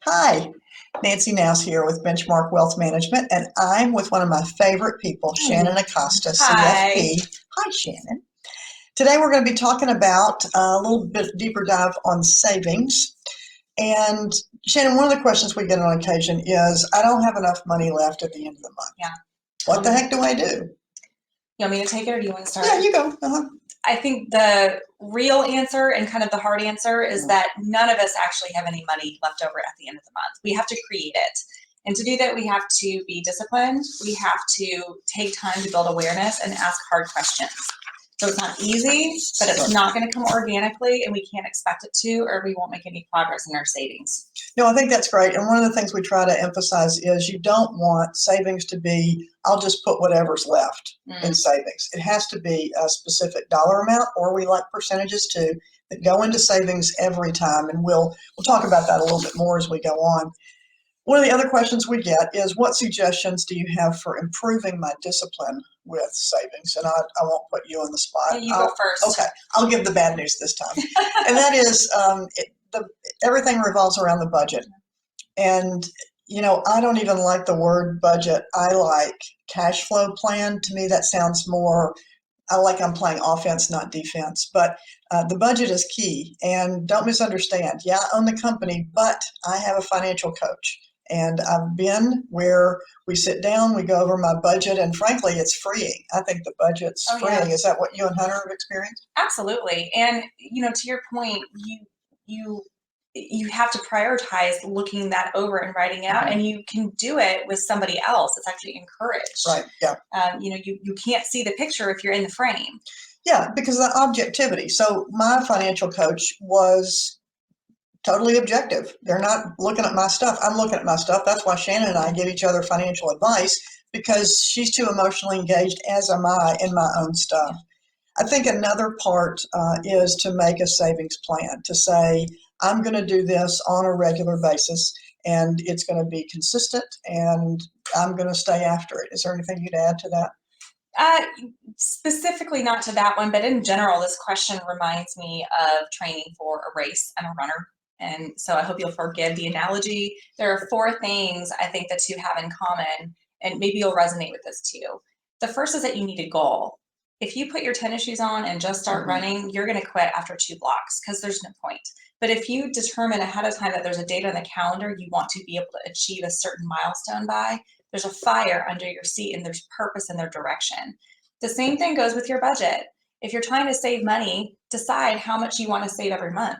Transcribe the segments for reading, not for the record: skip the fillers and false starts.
Hi, Nancy Nouse here with Benchmark Wealth Management, and I'm with one of my favorite people, Shannon Acosta, Hi. CFP. Hi, Shannon. Today we're going to be talking about a little bit deeper dive on savings. And Shannon, one of the questions we get on occasion is, I don't have enough money left at the end of the month. Yeah. What the heck do I do? You want me to take it or do you want to start? Yeah, you go. Uh-huh. I think the real answer and kind of the hard answer is that none of us actually have any money left over at the end of the month. We have to create it. And to do that, we have to be disciplined. We have to take time to build awareness and ask hard questions. So it's not easy, but it's not going to come organically, and we can't expect it to, or we won't make any progress in our savings. No, I think that's great. And one of the things we try to emphasize is you don't want savings to be, I'll just put whatever's left in savings. It has to be a specific dollar amount, or we like percentages too, that go into savings every time. And we'll talk about that a little bit more as we go on. One of the other questions we get is, what suggestions do you have for improving my discipline with savings? And I won't put you on the spot. Yeah, you go first. Okay, I'll give the bad news this time. And that is, everything revolves around the budget. And, I don't even like the word budget. I like cash flow plan. To me, that sounds more, I like I'm playing offense, not defense. But the budget is key. And don't misunderstand. Yeah, I own the company, but I have a financial coach. And I've been where we sit down, we go over my budget, and frankly, it's freeing. I think the budget's freeing. Yeah. Is that what you and Hunter have experienced? Absolutely. And, to your point, you have to prioritize looking that over and writing it out, and you can do it with somebody else. It's actually encouraged. Right, yeah. You can't see the picture if you're in the frame. Yeah, because of the objectivity. So my financial coach was totally objective. They're not looking at my stuff. I'm looking at my stuff. That's why Shannon and I give each other financial advice, because she's too emotionally engaged, as am I, in my own stuff. I think another part is to make a savings plan, to say, I'm going to do this on a regular basis, and it's going to be consistent, and I'm going to stay after it. Is there anything you'd add to that? Specifically not to that one, but in general, this question reminds me of training for a race. I'm a runner. And so I hope you'll forgive the analogy. There are 4 things I think the two have in common, and maybe you'll resonate with this too. The first is that you need a goal. If you put your tennis shoes on and just start running, you're going to quit after 2 blocks because there's no point. But if you determine ahead of time that there's a date on the calendar you want to be able to achieve a certain milestone by, there's a fire under your seat and there's purpose in their direction. The same thing goes with your budget. If you're trying to save money, decide how much you want to save every month.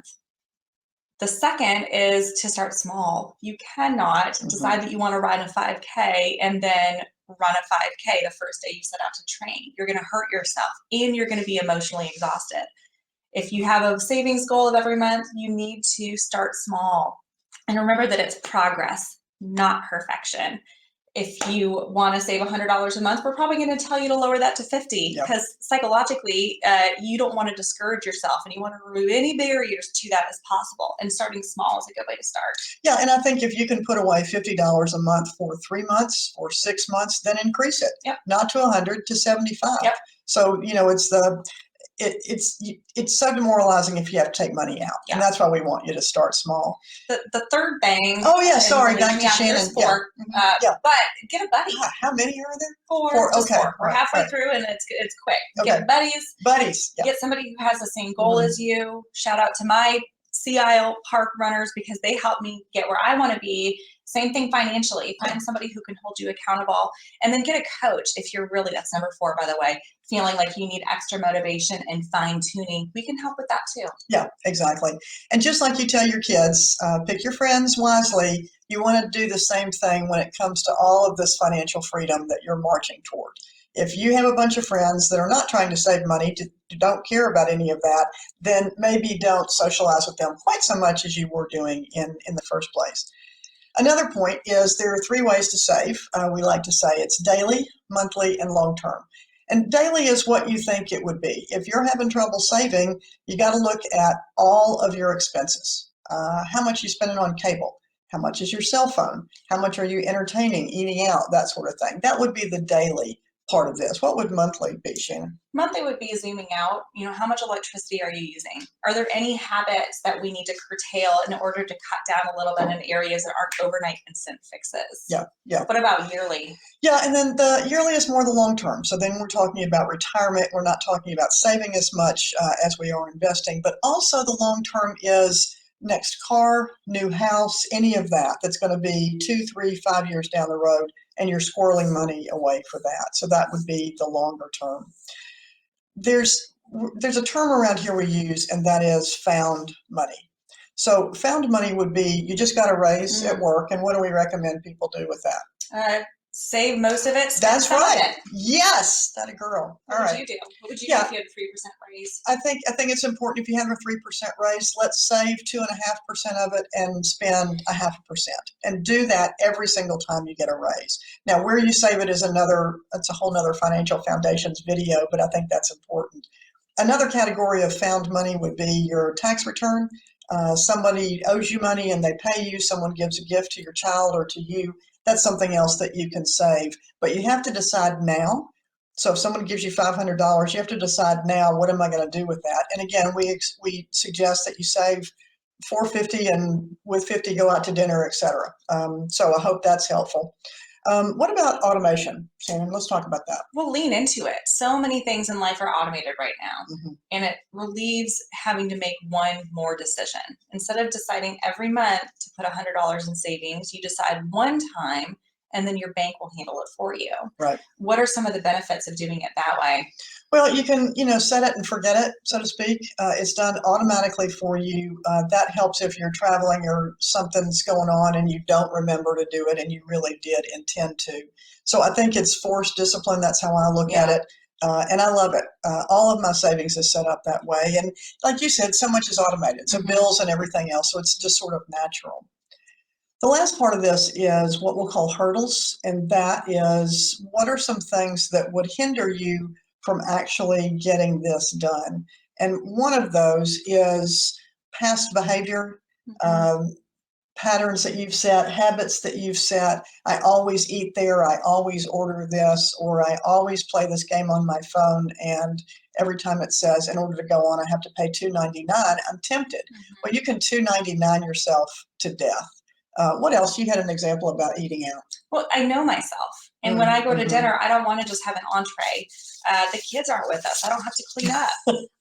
The second is to start small. You cannot decide that you want to run a 5K and then run a 5K the first day you set out to train. You're going to hurt yourself and you're going to be emotionally exhausted. If you have a savings goal of every month, you need to start small. And remember that it's progress, not perfection. If you want to save $100 a month, we're probably going to tell you to lower that to $50 because psychologically, you don't want to discourage yourself and you want to remove any barriers to that as possible. And starting small is a good way to start. Yeah, and I think if you can put away $50 a month for 3 months or 6 months, then increase it. Yep. Not to 100, to 75. Yep. So, it's so demoralizing if you have to take money out. And that's why we want you to start small. The third thing. Oh, yeah, sorry, back to Shannon. There's 4. But get a buddy. How many are there? 4. Okay. 4. We're halfway through and it's quick. Okay. Get buddies. Yeah. Get somebody who has the same goal as you. Shout out to my CIO park runners because they help me get where I want to be. Same thing financially. Find somebody who can hold you accountable, and then get a coach if you're really, that's number 4, by the way, feeling like you need extra motivation and fine tuning. We can help with that too. Yeah, exactly. And just like you tell your kids, pick your friends wisely, you want to do the same thing when it comes to all of this financial freedom that you're marching toward. If you have a bunch of friends that are not trying to save money, don't care about any of that, then maybe don't socialize with them quite so much as you were doing in the first place. Another point is there are 3 ways to save. We like to say it's daily, monthly, and long-term. And daily is what you think it would be. If you're having trouble saving, you got to look at all of your expenses. How much you spending on cable? How much is your cell phone? How much are you entertaining, eating out, that sort of thing? That would be the daily part of this? What would monthly be, Shannon? Monthly would be zooming out, how much electricity are you using? Are there any habits that we need to curtail in order to cut down a little bit in areas that aren't overnight instant fixes? Yeah. What about yearly? Yeah, and then the yearly is more the long term. So then we're talking about retirement. We're not talking about saving as much as we are investing, but also the long term is next car, new house, any of that that's going to be 2, 3, 5 years down the road, and you're squirreling money away for that. So that would be the longer term. There's a term around here we use, and that is found money. So found money would be you just got a raise at work, and what do we recommend people do with that? Save most of it. Spend That's some right. of it. Yes, that a girl. What would you do? What would you do if you had a 3% raise? I think it's important if you have a 3% raise, let's save 2.5% of it and spend 0.5%, and do that every single time you get a raise. Now, where you save it is it's a whole nother financial foundations video, but I think that's important. Another category of found money would be your tax return. Somebody owes you money and they pay you. Someone gives a gift to your child or to you. That's something else that you can save, but you have to decide now. So if someone gives you $500, you have to decide now, what am I going to do with that? And again, we suggest that you save $450 and with 50 go out to dinner, etc. So I hope that's helpful. What about automation, Shannon? Let's talk about that. We'll lean into it. So many things in life are automated right now, and it relieves having to make one more decision. Instead of deciding every month to put $100 in savings, you decide one time, and then your bank will handle it for you. Right. What are some of the benefits of doing it that way? Well, you can, set it and forget it, so to speak. It's done automatically for you. That helps if you're traveling or something's going on and you don't remember to do it and you really did intend to. So I think it's forced discipline. That's how I look at it. And I love it. All of my savings is set up that way. And like you said, so much is automated. So bills and everything else. So it's just sort of natural. The last part of this is what we'll call hurdles. And that is, what are some things that would hinder you from actually getting this done? And one of those is past behavior, patterns that you've set, habits that you've set. I always eat there, I always order this, or I always play this game on my phone, and every time it says in order to go on I have to pay $2.99, I'm tempted. Well, you can $2.99 yourself to death. What else? You had an example about eating out. Well, I know myself. And when I go to dinner, I don't want to just have an entree. The kids aren't with us. I don't have to clean up.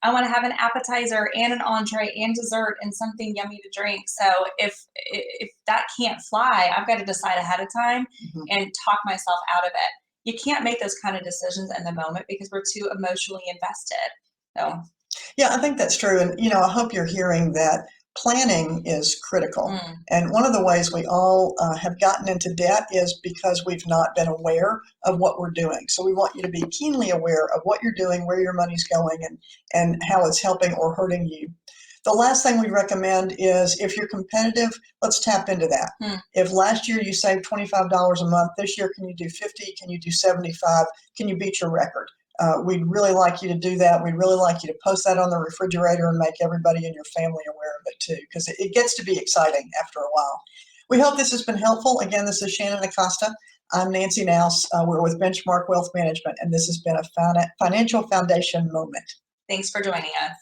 I want to have an appetizer and an entree and dessert and something yummy to drink. So if that can't fly, I've got to decide ahead of time and talk myself out of it. You can't make those kind of decisions in the moment because we're too emotionally invested. So, yeah, I think that's true. And, I hope you're hearing that planning is critical. And one of the ways we all have gotten into debt is because we've not been aware of what we're doing. So we want you to be keenly aware of what you're doing, where your money's going, and how it's helping or hurting you. The last thing we recommend is, if you're competitive, let's tap into that. If last year you saved $25 a month, this year can you do 50? Can you do 75? Can you beat your record? We'd really like you to do that. We'd really like you to post that on the refrigerator and make everybody in your family aware of it too, because it gets to be exciting after a while. We hope this has been helpful. Again, this is Shannon Acosta. I'm Nancy Nouse. We're with Benchmark Wealth Management, and this has been a Financial Foundation Moment. Thanks for joining us.